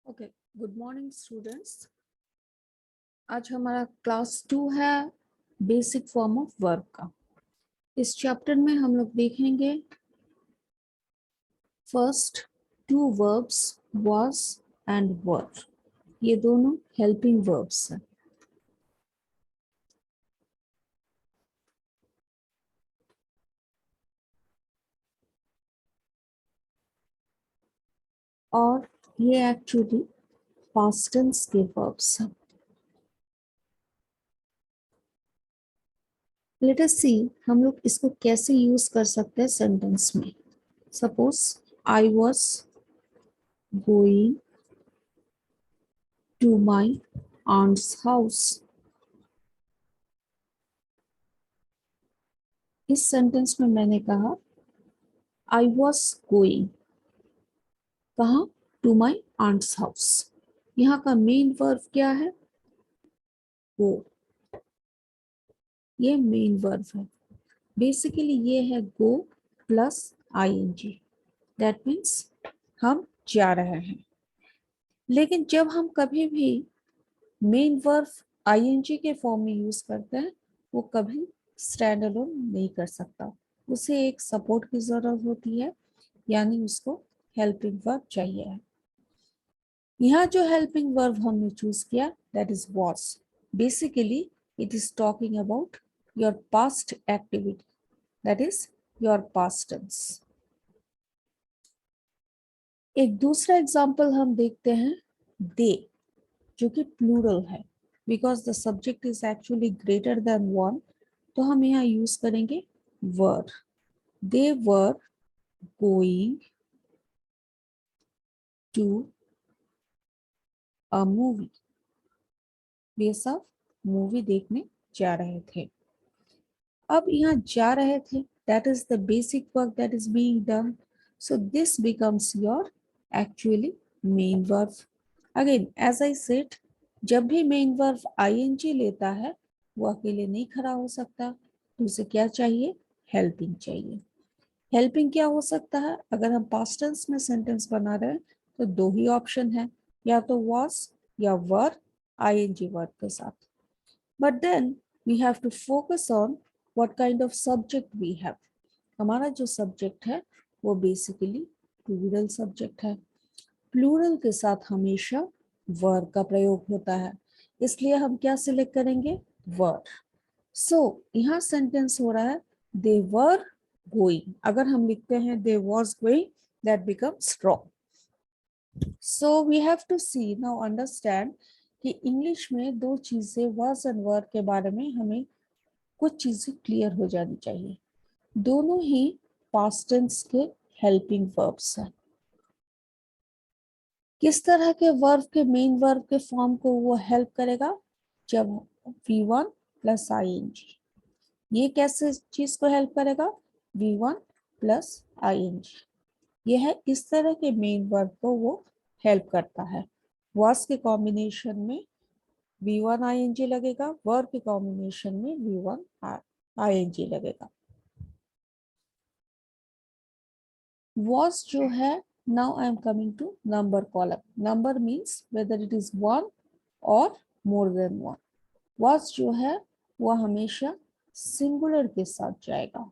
Okay, good morning students. आज हमारा class 2 है बेसिक फॉर्म ऑफ वर्ब का। इस चैप्टर में हम लोग देखेंगे first to verbs was and were। ये दोनों हेल्पिंग वर्ब्स हैं। और ये एक्चुअली पास्ट टेंस के वर्ब्स हैं। लेट अस सी हम लोग इसको कैसे यूज कर सकते हैं सेंटेंस में। Suppose I was going to my aunt's house. इस सेंटेंस में मैंने कहा आई वॉज गोइंग कहाँ, टू माई आंट्स हाउस। यहाँ का मेन वर्ब क्या है, गो। ये मेन वर्ब है। बेसिकली ये है गो प्लस आईएनजी। दैट मीन्स हम जा रहे हैं। लेकिन जब हम कभी भी मेन वर्ब आईएनजी के फॉर्म में यूज करते हैं, वो कभी स्टैंड अलोन नहीं कर सकता। उसे एक सपोर्ट की जरूरत होती है, यानी उसको हेल्पिंग वर्ब चाहिए है। यहाँ जो हेल्पिंग वर्ब हमने चूज किया that is was। Basically it is talking about your past activity, that is your past tense. एक दूसरा एग्जांपल हम देखते हैं दे, जो कि प्लूरल है। Because the subject is actually greater than one, तो हम यहाँ यूज करेंगे were. They were going to a movie. वे सब मूवी देखने जा रहे थे। अब यहाँ जा रहे थे, that is the basic work that is being done. So this becomes your actually main verb. Again, as I said, जब भी main verb ing लेता है, वो अकेले नहीं खड़ा हो सकता। तो उसे क्या चाहिए, helping चाहिए। हेल्पिंग क्या हो सकता है, अगर हम पास्ट टेंस में सेंटेंस बना रहे हैं तो दो ही ऑप्शन है, या तो was या were ing वर्ब के साथ। But then we have to focus on what kind of subject we have. हमारा जो सब्जेक्ट है वो बेसिकली प्लूरल सब्जेक्ट है। प्लूरल के साथ हमेशा वर का प्रयोग होता है, इसलिए हम क्या सिलेक्ट करेंगे, वर। सो यहाँ सेंटेंस हो रहा है दे वर गोइंग। अगर हम लिखते हैं they was going, that becomes wrong. So we have to see now understand कि इंग्लिश में दो चीजें was एंड were के बारे में हमें कुछ चीजें क्लियर हो जानी चाहिए। दोनों ही पास्ट टेंस के हेल्पिंग वर्ब्स हैं। किस तरह के वर्ब के मेन वर्ब के फॉर्म को वो हेल्प करेगा, जब V1 प्लस ing। ये कैसे चीज को हेल्प करेगा, V1 प्लस ing। ये है इस तरह के मेन वर्ब को वो हेल्प करता है। was के कॉम्बिनेशन में V1 ing लगेगा, वर्ब के कॉम्बिनेशन में V1 ing लगेगा। was जो है, now I am coming to number column. Number means whether it is one or more than one. was जो है वो हमेशा सिंगुलर के साथ जाएगा।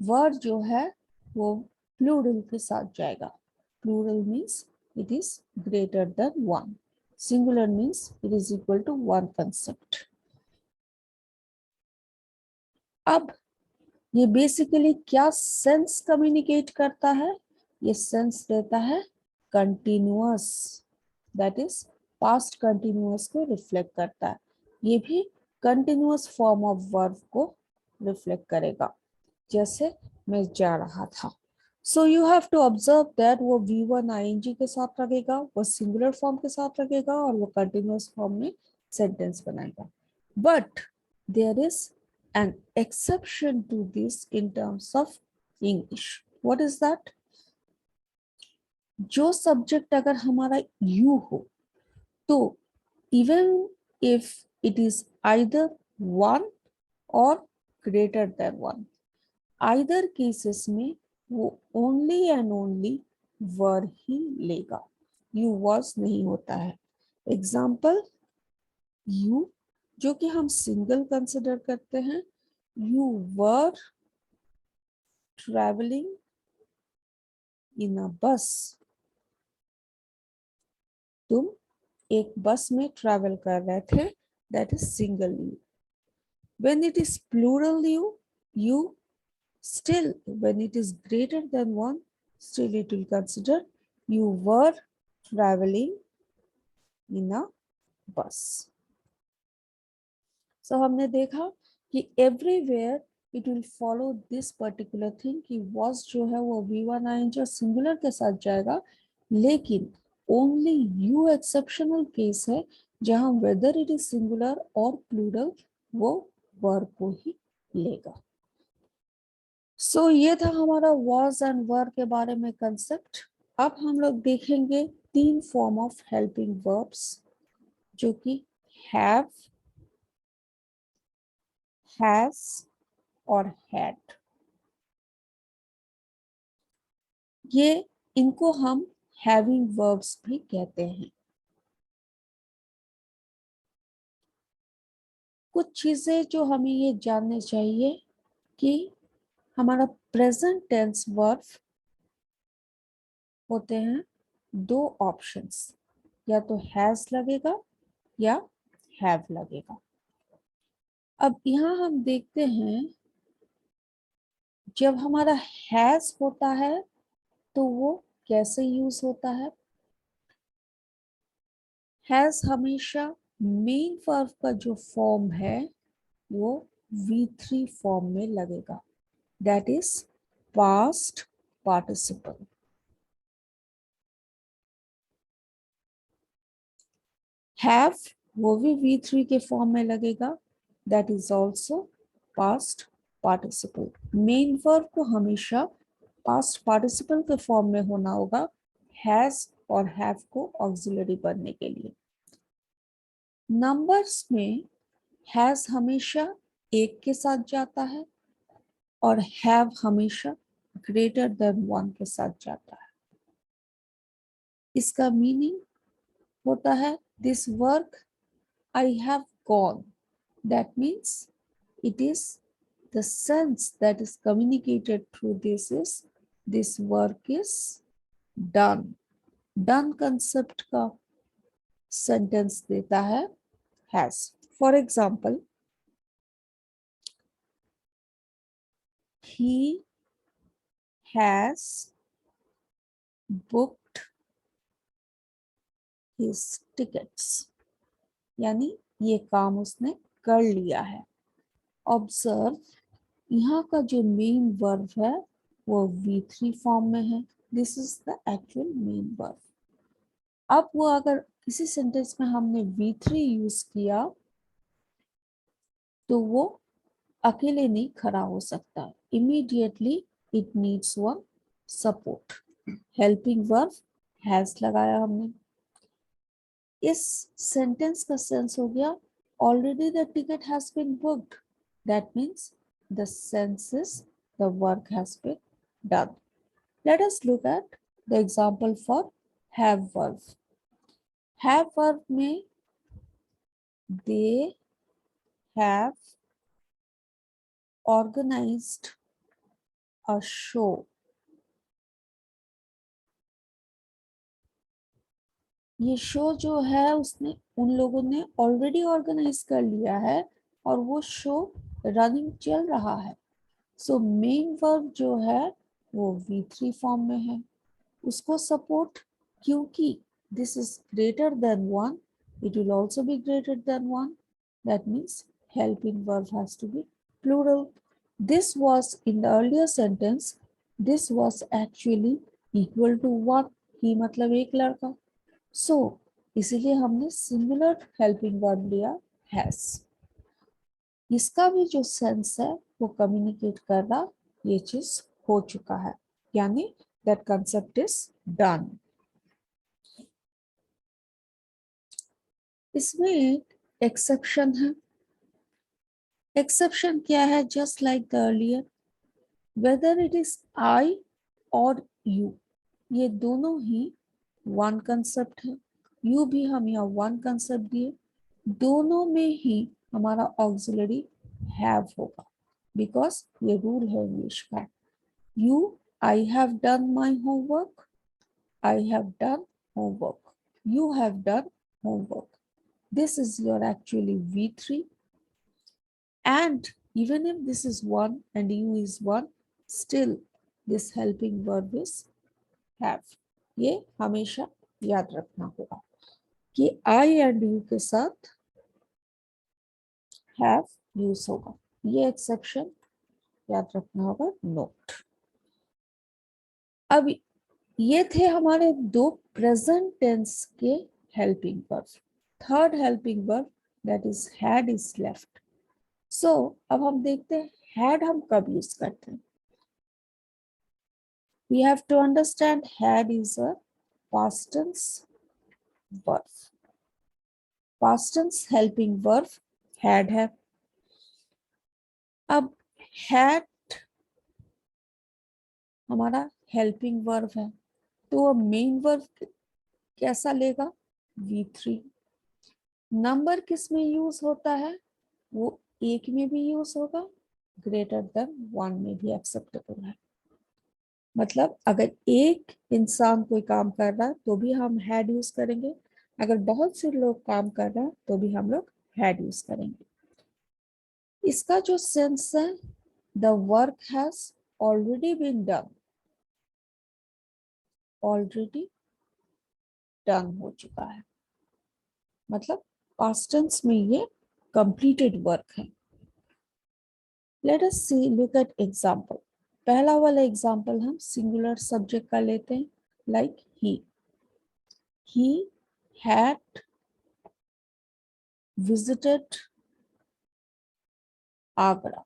were जो है वो प्लूरल के साथ जाएगा। Plural means it is greater than one. Singular means it is equal to one concept. अब ये बेसिकली क्या सेंस कम्युनिकेट करता है, ये सेंस देता है continuous, that is past continuous को रिफ्लेक्ट करता है। ये भी कंटिन्यूअस फॉर्म ऑफ वर्ब को रिफ्लेक्ट करेगा, जैसे मैं जा रहा था। So you have to observe that वो V1 ing के साथ लगेगा, वो सिंगुलर फॉर्म के साथ लगेगा और वो कंटिन्यूअस फॉर्म में सेंटेंस बनाएगा। But there is an exception to this in terms of English. What is that? जो सब्जेक्ट अगर हमारा you हो, तो even if it is either one or greater than one, either cases में वो only and only were ही लेगा। You was नहीं होता है। एग्जाम्पल, यू जो कि हम सिंगल कंसिडर करते हैं, यू वर ट्रेवलिंग इन अ बस, तुम एक बस में ट्रैवल कर रहे थे, that is single you. When it is plural you still, when it is greater than one, still it will consider you were traveling in a bus. So हमने देखा कि everywhere it will follow this particular thing कि was जो है वो V1 ing और singular के साथ जाएगा, लेकिन only you exceptional case है जहां whether it is singular और plural वो were को ही लेगा। सो ये था हमारा was एंड वर के बारे में कंसेप्ट। अब हम लोग देखेंगे 3 फॉर्म ऑफ हेल्पिंग वर्ब्स जो कि हैव, हैज और हैड। ये इनको हम हैविंग वर्ब्स भी कहते हैं। कुछ चीजें जो हमें ये जानने चाहिए कि हमारा प्रेजेंट टेंस वर्ब होते हैं 2 ऑप्शंस, या तो हैज लगेगा या हैव लगेगा। अब यहाँ हम देखते हैं जब हमारा हैज होता है तो वो कैसे यूज होता है। हैज हमेशा मेन वर्ब का जो फॉर्म है वो V3 फॉर्म में लगेगा, that is past participle. Have वो भी V3 के फॉर्म में लगेगा, that is also past participle. Main verb को हमेशा पास्ट पार्टिसिपल के फॉर्म में होना होगा हैज और हैव को ऑक्सिलरी बनने के लिए। नंबर्स में हैज हमेशा 1 के साथ जाता है और हैव हमेशा ग्रेटर देन 1 के साथ जाता है। इसका मीनिंग होता है this work I have gone, that means it is the sense that is communicated through this is this work is done। done concept का sentence देता है has। for example, he has booked his tickets, यानी ये काम उसने कर लिया है। ऑब्जर्व, यहाँ का जो मेन वर्ब है वो V3 फॉर्म में है, this is the actual main verb. अब वो अगर किसी सेंटेंस में हमने V3 यूज किया तो वो अकेले नहीं खड़ा हो सकता, immediately it needs one support. Helping verb has लगाया हमने, इस सेंटेंस का सेंस हो गया already the ticket has been booked, that means the sense is the work has been done. Let us look at the example for have verb. Have verb में they have organised a show, ये show जो है उसने उन लोगों ने already organise कर लिया है और वो शो रनिंग चल रहा है। सो मेन वर्ब जो है वो V3 फॉर्म में है, उसको सपोर्ट, क्योंकि this is greater then 1, it will also be greater than 1, that means helping verb has to be plural। this was in the earlier sentence, this was actually equal to 1, ही मतलब एक लड़का, सो इसीलिए हमने singular helping verb लिया has. इसका भी जो sense है वो कम्युनिकेट कर रहा ये चीज हो चुका है, यानी दैट कंसेप्ट इज डन। इसमें एक एक्सेप्शन है। एक्सेप्शन क्या है? Just like the earlier, whether it is I और यू, ये दोनों ही वन कंसेप्ट है, यू भी हम यहाँ वन कंसेप्ट दिए, दोनों में ही हमारा ऑक्सिलरी हैव होगा, बिकॉज ये रूल है इंग्लिश का। You, I have done my homework, I have done homework, you have done homework. This is your actually V3, and even if this is 1 and you is 1, still this helping verb is have. ये हमेशा याद रखना होगा कि I and you के साथ have use होगा, ये एक्सेप्शन याद रखना होगा, नोट। अब ये थे हमारे दो प्रेजेंट टेंस के helping verb. Third helping verb that is had is left. So अब हम देखते हैं हैड हम कब यूज करते हैं। We have to understand had is a past tense verb. Past tense helping verb had है। अब हैड हमारा हेल्पिंग वर्ब है, तो मेन वर्ब कैसा लेगा, V3। नंबर किस में यूज होता है, वो एक में भी यूज होगा, ग्रेटर देन 1 में भी एक्सेप्टेबल है। मतलब अगर एक इंसान कोई काम कर रहा है तो भी हम हैड यूज करेंगे, अगर बहुत से लोग काम कर रहे हैं तो भी हम लोग हैड यूज करेंगे। इसका जो सेंस है, the work has already been done, already done हो चुका है, मतलब पास्ट टेंस में ये कंप्लीटेड वर्क है। Let us see, look at example. पहला वाला एग्जांपल हम सिंगुलर सब्जेक्ट का लेते हैं, like he had visited Agra.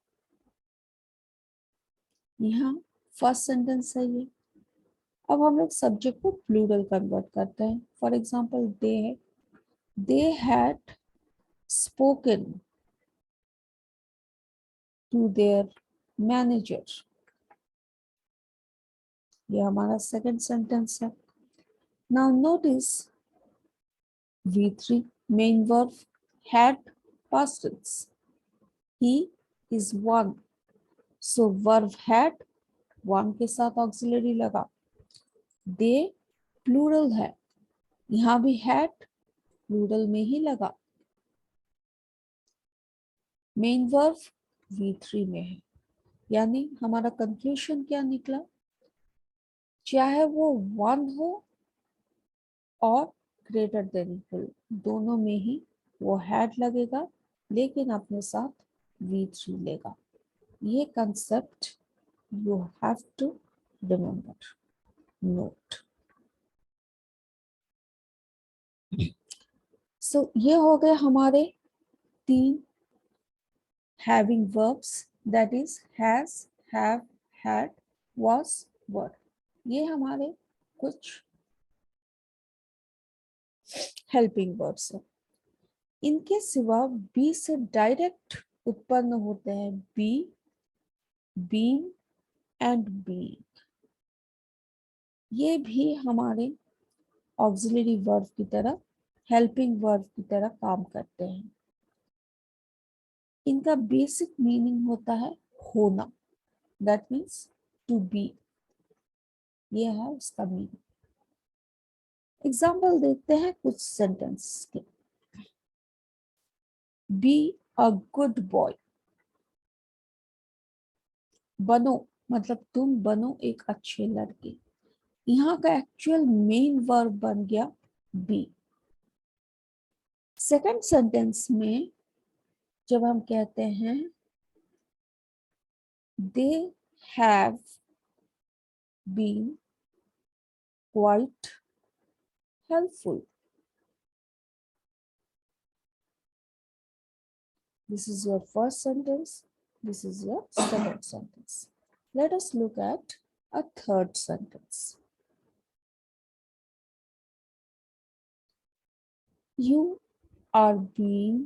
यहाँ फर्स्ट सेंटेंस है ये। अब हम लोग सब्जेक्ट को प्लूरल कन्वर्ट करते हैं। For example they had spoken to their manager, ये हमारा सेकंड सेंटेंस है। Now notice V3 main verb had past tense, he is one, so verb had one के साथ ऑक्सिलरी लगा। दे प्लूरल है, यहाँ भी had प्लूरल में ही लगा। मेन वर्ब V3 में है, यानी हमारा कंक्लूजन क्या निकला, चाहे वो 1 हो और ग्रेटर देन इक्वल, दोनों में ही वो हैड लगेगा, लेकिन अपने साथ V3 लेगा। ये concept you have to remember, note. So ये हो गए हमारे 3 having verbs, that is has, have, had, was, were. ये हमारे कुछ हेल्पिंग वर्ब्स हैं। इनके सिवा बी से डायरेक्ट उत्पन्न होते हैं बी, बीन एंड बी। ये भी हमारे ऑक्सिलरी वर्ब की तरह, हेल्पिंग वर्ब की तरह काम करते हैं। इनका बेसिक मीनिंग होता है होना, दैट मीन्स टू बी, ये है उसका मीनिंग। एग्जाम्पल देखते हैं कुछ सेंटेंस के। बी अ गुड बॉय, बनो मतलब तुम बनो एक अच्छे लड़के। यहाँ का एक्चुअल मेन वर्ब बन गया बी। सेकंड सेंटेंस में जब हम कहते हैं they have been quite helpful, this is your first sentence, this is your second sentence. Let us look at a third sentence. You are being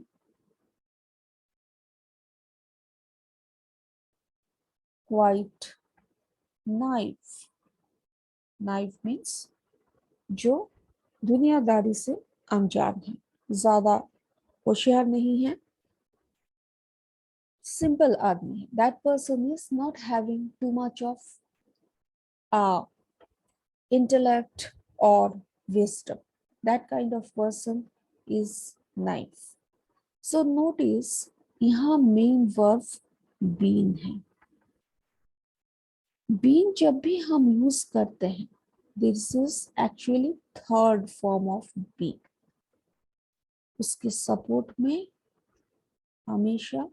quite naive. Naive means जो दुनियादारी से अनजान है, ज्यादा होशियार नहीं है, सिंपल आदमी है. That person is not having too much of intellect or wisdom. That kind of person is nice. So notice यहाँ main verb been है. Been जब भी हम use करते हैं, this is actually third form of been. उसके support में हमेशा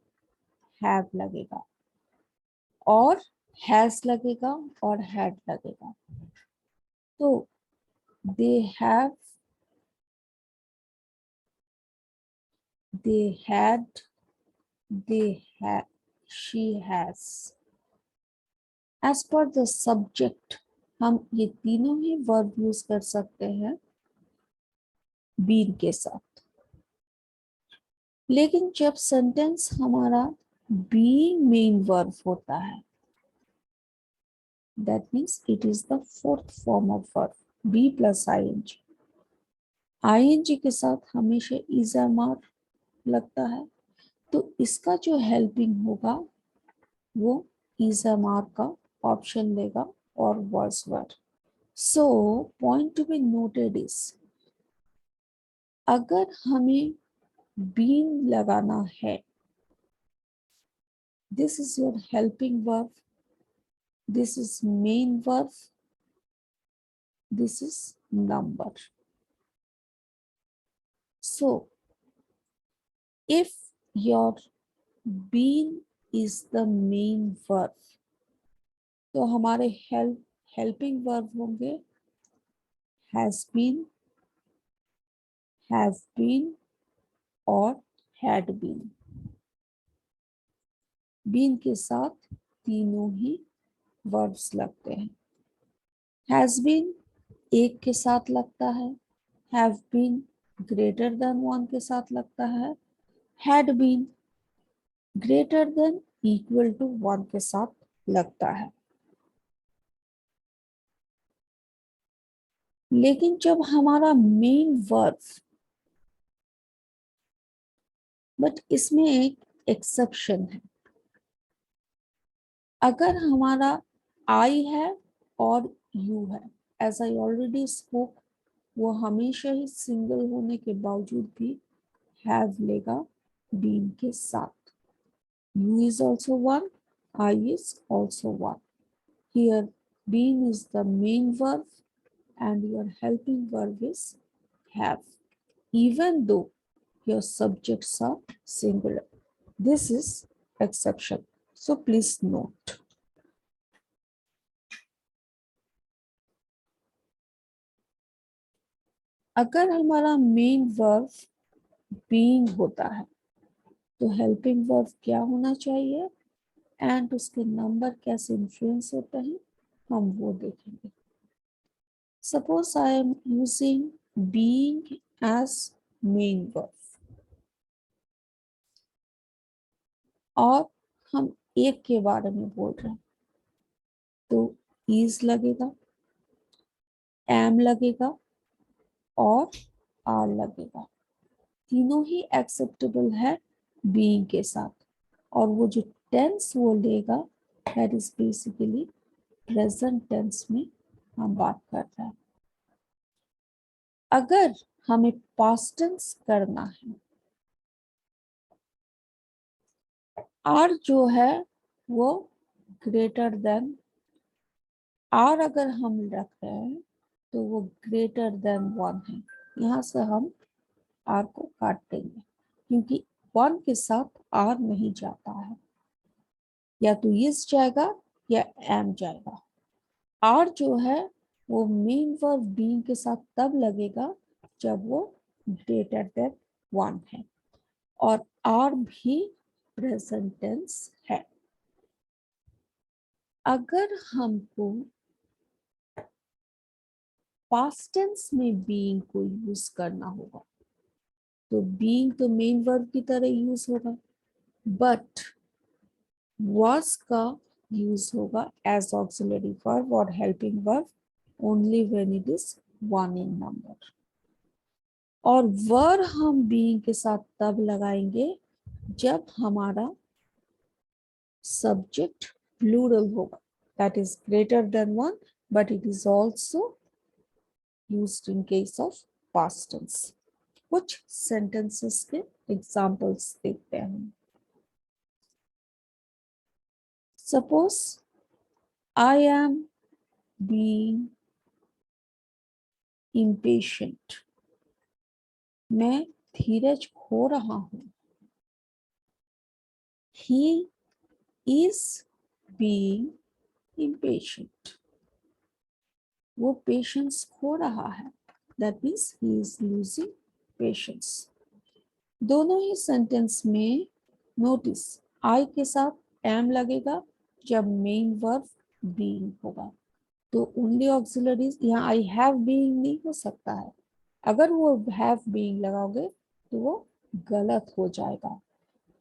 have लगेगा और has लगेगा और had लगेगा. तो they have, they had, they had, she has. As per the subject, हम ये तीनों ही वर्ब यूज कर सकते हैं बीन के साथ. लेकिन जब सेंटेंस हमारा बीइंग मेन वर्ब होता है, that means it is the fourth form of verb, be plus ING. ING के साथ हमेशा इज़ामार लगता है, तो इसका जो हेल्पिंग होगा वो इज़ामार का ऑप्शन लेगा और voice word. So point to be noted is, अगर हमें बीन लगाना है, this is your helping verb, this is main verb, this is number. So if your been is the main verb, तो हमारे हेल्पिंग वर्ब होंगे हैज बीन, हैव बीन और हैड बीन. बीन के साथ तीनों ही वर्ब्स लगते हैं. हैज बीन एक के साथ लगता है, have been greater than one के साथ लगता है, had been greater than equal to one के साथ लगता है. लेकिन जब हमारा मेन वर्ब, बट इसमें एक एक्सेप्शन है, अगर हमारा आई है और यू है, एज आई ऑलरेडी स्पोक, वो हमेशा ही सिंगल होने के बावजूद भी हैव लेगा बीन के साथ. You is also one, I is also one. Here been is the main verb and your helping verb is have, even though your subjects are singular. This is exception, so please note. अगर हमारा main verb being होता है, तो helping verb क्या होना चाहिए and उसके number कैसे इन्फ्लुएंस होते हैं हम वो देखेंगे. Suppose I am using being as main verb और हम एक के बारे में बोल रहे हैं, तो is लगेगा, am लगेगा और are लगेगा. तीनों ही एक्सेप्टेबल है being के साथ. और वो जो टेंस वो लेगा, that is basically present tense में हम बात कर रहे हैं. अगर हमें past tense करना है, आर जो है वो ग्रेटर देन, आर अगर हम रख रहे हैं तो वो ग्रेटर देन वन है. यहाँ से हम आर को काट देंगे क्योंकि वन के साथ आर नहीं जाता है, या तो इस जाएगा या एम जाएगा. आर जो है वो मेन वर्ब बीइंग के साथ तब लगेगा जब वो ग्रेटर देन वन है, और आर भी प्रेजेंट टेंस है. अगर हमको पास्ट टेंस में बीइंग को यूज करना होगा, तो बीइंग तो मेन वर्ब की तरह यूज होगा, बट वाज का यूज होगा एज ऑक्सिलरी वर्ब और helping verb only when it is one in number. और वर हम बीइंग के साथ तब लगाएंगे जब हमारा सब्जेक्ट प्लूरल होगा, that is greater than one, but it is also used in case of past tense. कुछ सेंटेंसेस के एग्जाम्पल्स देखते हैं हम। Suppose I am being impatient, मैं धीरज खो रहा हूं। He is being impatient, वो पेशेंस खो रहा है, that means he is losing patience. दोनों ही सेंटेंस में नोटिस आई के साथ एम लगेगा जब मेन वर्ब बीइंग होगा। तो ओनली ऑक्सिलरीज, यहाँ आई हैव बीइंग नहीं हो सकता है। अगर वो हैव बीइंग लगाओगे तो वो गलत हो जाएगा।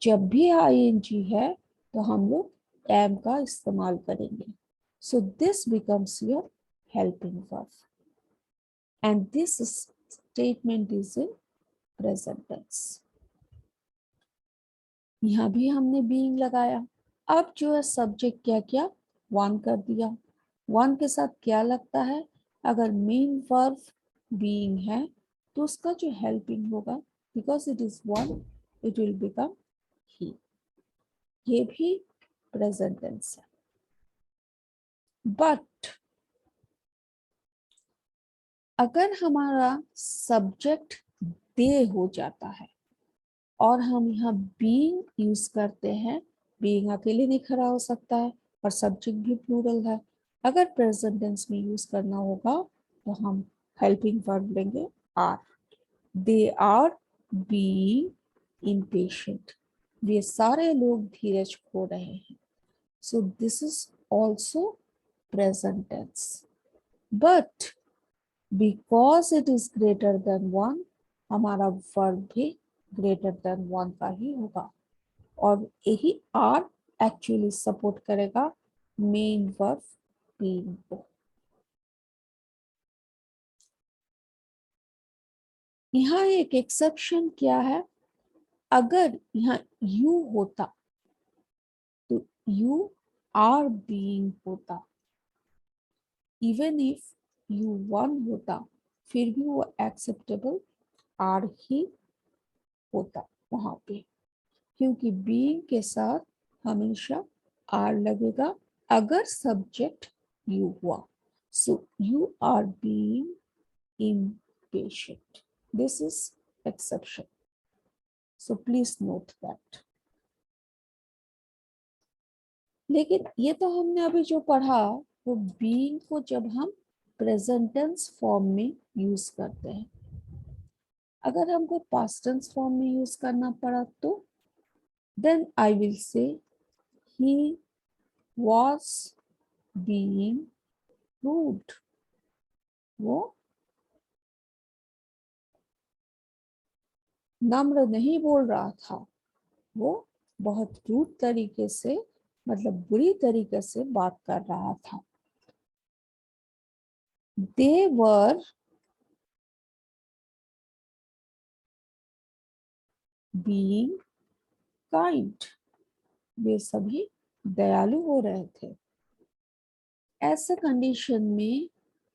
जब भी आईएनजी है तो हम लोग एम का इस्तेमाल करेंगे। So this becomes your helping verb and this statement is in present tense. यहाँ भी हमने बीइंग लगाया। अब जो है सब्जेक्ट क्या किया, वन कर दिया। वन के साथ क्या लगता है, अगर मेन वर्ब बीइंग है तो उसका जो हेल्पिंग होगा, because it is one, it will become he. ये भी प्रेजेंट टेंस है। बट अगर हमारा सब्जेक्ट दे हो जाता है और हम यहाँ बीइंग यूज करते हैं, बीइंग अकेले नहीं खड़ा हो सकता है और सब्जेक्ट भी प्लूरल है। अगर प्रेजेंट टेंस में यूज करना होगा तो हम हेल्पिंग वर्ब लेंगे are. They are being impatient, वे सारे लोग धीरज खो रहे हैं। So this is also present tense, but because it is greater than one, हमारा verb भी greater than one का ही होगा और यही आर एक्चुअली सपोर्ट करेगा मेन वर्ब बीइंग को। यहाँ एक एक्सेप्शन क्या है, अगर यहाँ यू होता तो यू आर बीइंग होता, इवन इफ यू वन होता फिर भी वो एक्सेप्टेबल आर ही होता वहां पे, क्योंकि बीइंग के साथ हमेशा आर लगेगा अगर सब्जेक्ट यू हुआ। So you are being impatient, this is exception, so please note that. लेकिन ये तो हमने अभी जो पढ़ा वो बीइंग को जब हम प्रेजेंट टेंस फॉर्म में यूज करते हैं। अगर हमको पास्ट टेंस फॉर्म में यूज करना पड़ा तो then I will say he was being rude, वो नम्र नहीं बोल रहा था, वो बहुत रूड तरीके से, मतलब बुरी तरीके से बात कर रहा था। They were being kind, वे सभी दयालु हो रहे थे। ऐसे कंडीशन में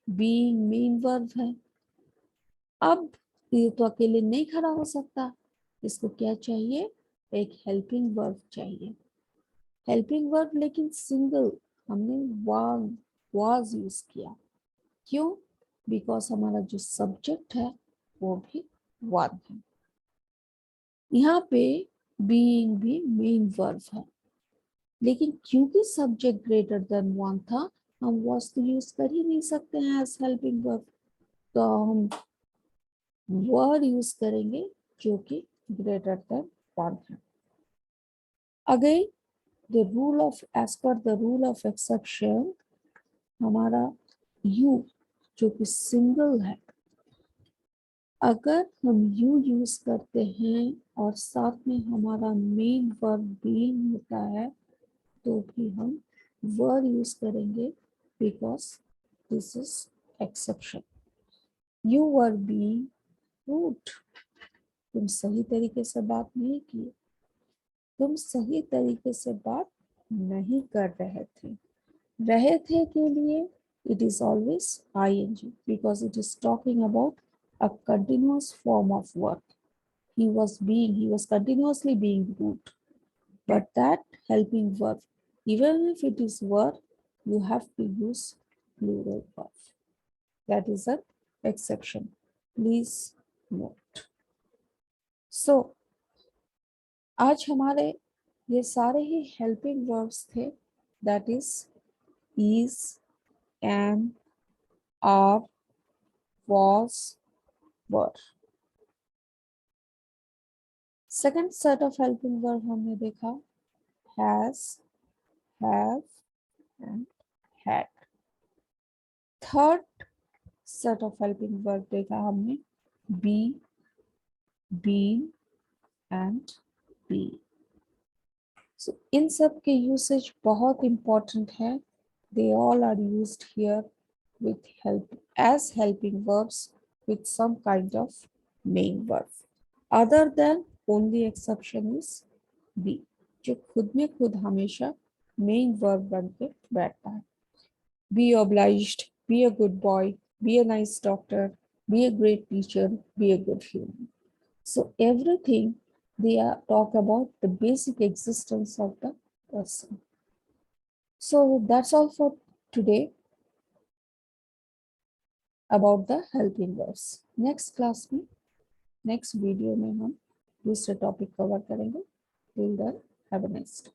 बीइंग मेन वर्ब है। अब ये तो अकेले नहीं खड़ा हो सकता, इसको क्या चाहिए, एक हेल्पिंग वर्ब चाहिए। हेल्पिंग वर्ब लेकिन सिंगल, हमने वाज यूज किया। क्यों, बिकॉज हमारा जो सब्जेक्ट है वो भी वन है। यहाँ पे बीइंग भी मेन वर्ब है, लेकिन क्योंकि सब्जेक्ट ग्रेटर देन वन था हम वाज तो यूज कर ही नहीं सकते हैं एज हेल्पिंग वर्ब, तो हम वर यूज करेंगे जो कि ग्रेटर देन वन है। Again the rule of, as per the rule of exception, हमारा यू जो कि सिंगल है, अगर हम यू यूज करते हैं और साथ में हमारा मेन वर्ब बीइंग होता है तो भी हम वर यूज करेंगे, because this is exception. You were being rude, तुम सही तरीके से बात नहीं की, तुम सही तरीके से बात नहीं कर रहे थे के लिए it is always ing because it is talking about a continuous form of work. He was continuously being rude. But that helping verb, even if it is verb, you have to use plural verb. That is an exception. Please note. So, आज हमारे ये सारे ही helping verbs थे. That is, am, are, was, were. Second set of helping verb हमने देखा has, have, and had. Third set of helping verb देखा हमने be, been, and be. So इन सब के usage बहुत important है. They all are used here with help as helping verbs with some kind of main verb. Other than only exception is be, जो खुद में खुद हमेशा main verb बन के बैठता है. Be obliged, be a good boy, be a nice doctor, be a great teacher, be a good human. So everything they are talk about the basic existence of the person. So that's all for today about the helping verbs. Next class में, next video में हम दूसरे topic cover करेंगे. Till then, have a nice day.